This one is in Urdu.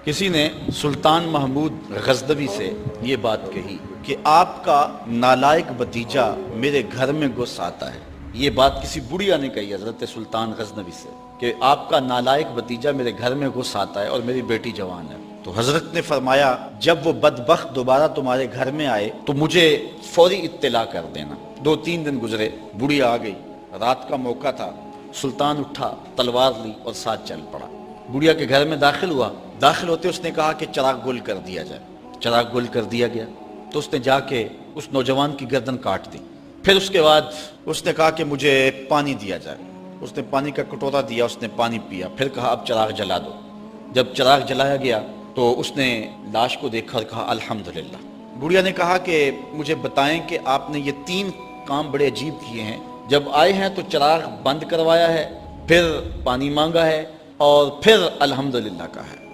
کسی نے سلطان محمود غزنوی سے یہ بات کہی کہ آپ کا نالائق بھتیجا میرے گھر میں گھس آتا ہے. یہ بات کسی بڑھیا نے کہی حضرت سلطان غزنوی سے کہ آپ کا نالائق بھتیجا میرے گھر میں گھس آتا ہے اور میری بیٹی جوان ہے. تو حضرت نے فرمایا جب وہ بدبخت دوبارہ تمہارے گھر میں آئے تو مجھے فوری اطلاع کر دینا. 2-3 دن گزرے، بڑھیا آ گئی، رات کا موقع تھا. سلطان اٹھا، تلوار لی اور ساتھ چل پڑا. بڑھیا کے گھر میں داخل ہوا. داخل ہوتے اس نے کہا کہ چراغ گل کر دیا جائے. چراغ گل کر دیا گیا تو اس نے جا کے اس نوجوان کی گردن کاٹ دی. پھر اس کے بعد اس نے کہا کہ مجھے پانی دیا جائے. اس نے پانی کا کٹورا دیا، اس نے پانی پیا. پھر کہا اب چراغ جلا دو. جب چراغ جلایا گیا تو اس نے لاش کو دیکھا اور کہا الحمدللہ. بڑھیا نے کہا کہ مجھے بتائیں کہ آپ نے یہ 3 کام بڑے عجیب کیے ہیں. جب آئے ہیں تو چراغ بند کروایا ہے، پھر پانی مانگا ہے اور پھر الحمدللہ کہا ہے.